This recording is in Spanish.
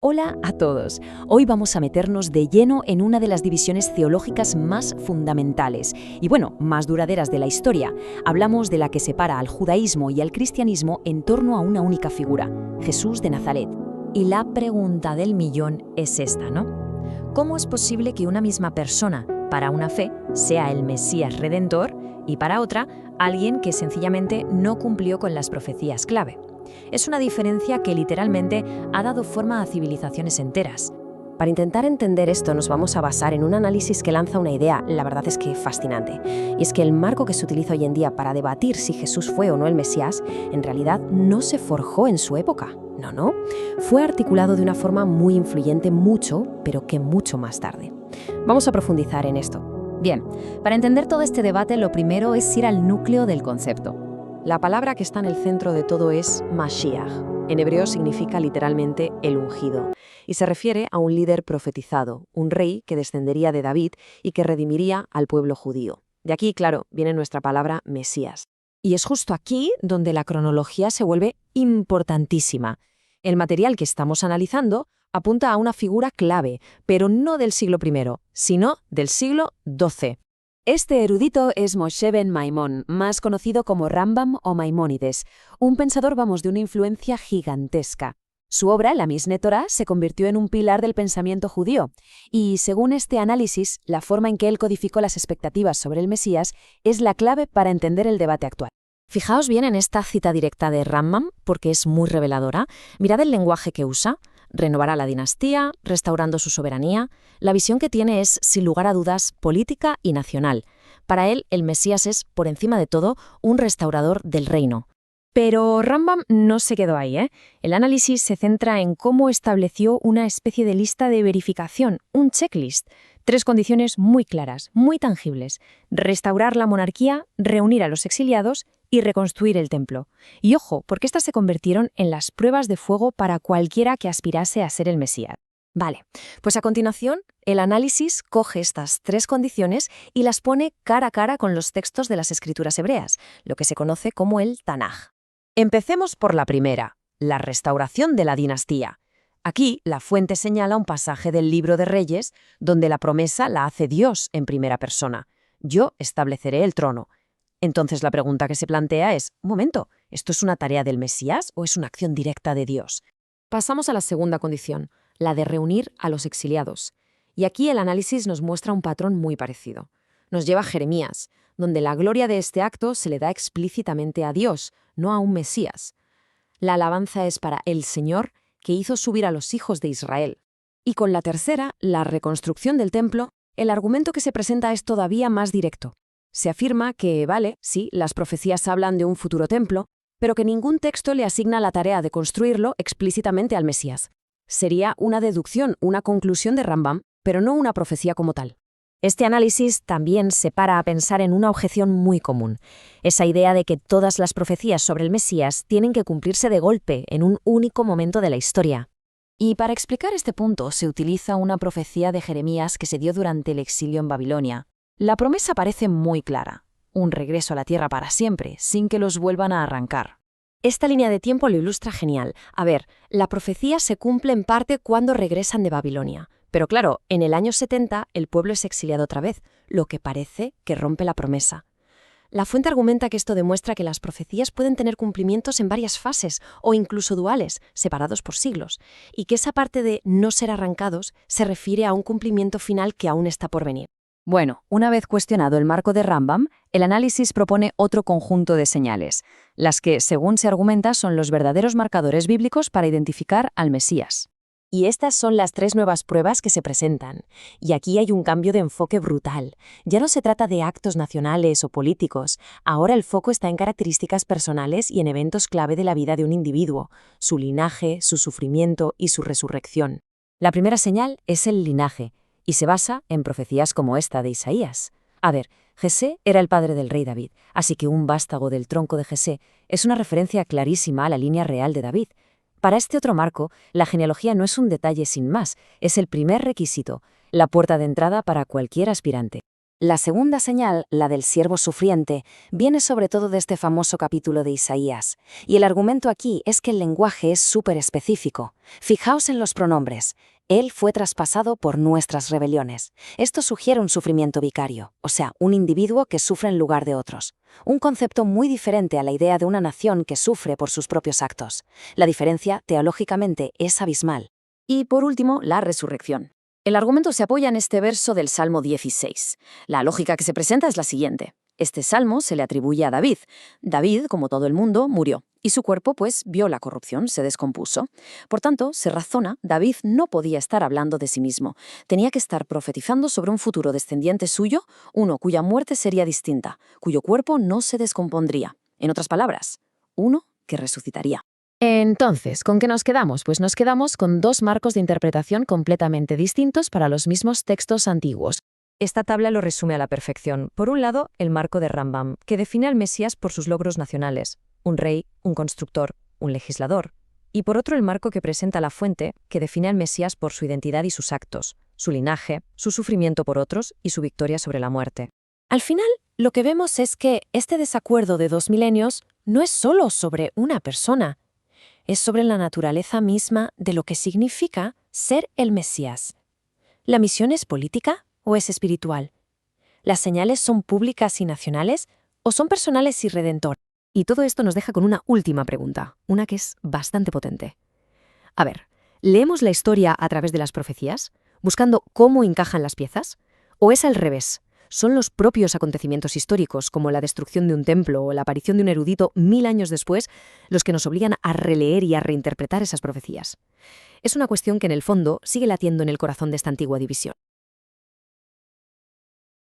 Hola a todos. Hoy vamos a meternos de lleno en una de las divisiones teológicas más fundamentales y, más duraderas de la historia. Hablamos de la que separa al judaísmo y al cristianismo en torno a una única figura, Jesús de Nazaret. Y la pregunta del millón es esta, ¿no? ¿Cómo es posible que una misma persona, para una fe, sea el Mesías Redentor y para otra, alguien que sencillamente no cumplió con las profecías clave? Es una diferencia que literalmente ha dado forma a civilizaciones enteras. Para intentar entender esto nos vamos a basar en un análisis que lanza una idea, la verdad es que fascinante. Y es que el marco que se utiliza hoy en día para debatir si Jesús fue o no el Mesías, en realidad no se forjó en su época. No. Fue articulado de una forma muy influyente pero que mucho más tarde. Vamos a profundizar en esto. Bien, para entender todo este debate, lo primero es ir al núcleo del concepto. La palabra que está en el centro de todo es Mashiach. En hebreo significa literalmente el ungido, y se refiere a un líder profetizado, un rey que descendería de David y que redimiría al pueblo judío. De aquí, claro, viene nuestra palabra Mesías. Y es justo aquí donde la cronología se vuelve importantísima. El material que estamos analizando apunta a una figura clave, pero no del siglo I, sino del siglo XII. Este erudito es Moshe ben Maimón, más conocido como Rambam o Maimónides, un pensador de una influencia gigantesca. Su obra, la Mishneh Torah, se convirtió en un pilar del pensamiento judío, y según este análisis, la forma en que él codificó las expectativas sobre el Mesías es la clave para entender el debate actual. Fijaos bien en esta cita directa de Rambam, porque es muy reveladora. Mirad el lenguaje que usa. Renovará la dinastía, restaurando su soberanía. La visión que tiene es, sin lugar a dudas, política y nacional. Para él, el Mesías es, por encima de todo, un restaurador del reino. Pero Rambam no se quedó ahí, ¿eh? El análisis se centra en cómo estableció una especie de lista de verificación, un checklist. 3 condiciones muy claras, muy tangibles: restaurar la monarquía, reunir a los exiliados y reconstruir el templo. Y ojo, porque estas se convirtieron en las pruebas de fuego para cualquiera que aspirase a ser el Mesías. Vale, pues a continuación, el análisis coge estas 3 condiciones y las pone cara a cara con los textos de las escrituras hebreas, lo que se conoce como el Tanaj. Empecemos por la primera, la restauración de la dinastía. Aquí, la fuente señala un pasaje del Libro de Reyes, donde la promesa la hace Dios en primera persona. Yo estableceré el trono. Entonces la pregunta que se plantea es, un momento, ¿esto es una tarea del Mesías o es una acción directa de Dios? Pasamos a la segunda condición, la de reunir a los exiliados. Y aquí el análisis nos muestra un patrón muy parecido. Nos lleva a Jeremías, donde la gloria de este acto se le da explícitamente a Dios, no a un Mesías. La alabanza es para el Señor, que hizo subir a los hijos de Israel. Y con la tercera, la reconstrucción del templo, el argumento que se presenta es todavía más directo. Se afirma que, sí, las profecías hablan de un futuro templo, pero que ningún texto le asigna la tarea de construirlo explícitamente al Mesías. Sería una deducción, una conclusión de Rambam, pero no una profecía como tal. Este análisis también se para a pensar en una objeción muy común, esa idea de que todas las profecías sobre el Mesías tienen que cumplirse de golpe, en un único momento de la historia. Y para explicar este punto se utiliza una profecía de Jeremías que se dio durante el exilio en Babilonia. La promesa parece muy clara: un regreso a la tierra para siempre, sin que los vuelvan a arrancar. Esta línea de tiempo lo ilustra genial. A ver, la profecía se cumple en parte cuando regresan de Babilonia. Pero claro, en el año 70 el pueblo es exiliado otra vez, lo que parece que rompe la promesa. La fuente argumenta que esto demuestra que las profecías pueden tener cumplimientos en varias fases o incluso duales, separados por siglos, y que esa parte de no ser arrancados se refiere a un cumplimiento final que aún está por venir. Bueno, una vez cuestionado el marco de Rambam, el análisis propone otro conjunto de señales, las que, según se argumenta, son los verdaderos marcadores bíblicos para identificar al Mesías. Y estas son las 3 nuevas pruebas que se presentan. Y aquí hay un cambio de enfoque brutal. Ya no se trata de actos nacionales o políticos. Ahora el foco está en características personales y en eventos clave de la vida de un individuo: su linaje, su sufrimiento y su resurrección. La primera señal es el linaje, y se basa en profecías como esta de Isaías. A ver, Jesé era el padre del rey David, así que un vástago del tronco de Jesé es una referencia clarísima a la línea real de David. Para este otro marco, la genealogía no es un detalle sin más, es el primer requisito, la puerta de entrada para cualquier aspirante. La segunda señal, la del siervo sufriente, viene sobre todo de este famoso capítulo de Isaías. Y el argumento aquí es que el lenguaje es súper específico. Fijaos en los pronombres. Él fue traspasado por nuestras rebeliones. Esto sugiere un sufrimiento vicario, o sea, un individuo que sufre en lugar de otros. Un concepto muy diferente a la idea de una nación que sufre por sus propios actos. La diferencia, teológicamente, es abismal. Y por último, la resurrección. El argumento se apoya en este verso del Salmo 16. La lógica que se presenta es la siguiente. Este salmo se le atribuye a David. David, como todo el mundo, murió, y su cuerpo, pues, vio la corrupción, se descompuso. Por tanto, se razona, David no podía estar hablando de sí mismo. Tenía que estar profetizando sobre un futuro descendiente suyo, uno cuya muerte sería distinta, cuyo cuerpo no se descompondría. En otras palabras, uno que resucitaría. Entonces, ¿con qué nos quedamos? Pues nos quedamos con dos marcos de interpretación completamente distintos para los mismos textos antiguos. Esta tabla lo resume a la perfección. Por un lado, el marco de Rambam, que define al Mesías por sus logros nacionales, un rey, un constructor, un legislador. Y por otro, el marco que presenta la fuente, que define al Mesías por su identidad y sus actos, su linaje, su sufrimiento por otros y su victoria sobre la muerte. Al final, lo que vemos es que este desacuerdo de 2 milenios no es solo sobre una persona, es sobre la naturaleza misma de lo que significa ser el Mesías. ¿La misión es política o es espiritual? ¿Las señales son públicas y nacionales o son personales y redentor? Y todo esto nos deja con una última pregunta, una que es bastante potente. A ver, ¿leemos la historia a través de las profecías, buscando cómo encajan las piezas? ¿O es al revés? ¿Son los propios acontecimientos históricos, como la destrucción de un templo o la aparición de un erudito 1000 años después, los que nos obligan a releer y a reinterpretar esas profecías? Es una cuestión que en el fondo sigue latiendo en el corazón de esta antigua división.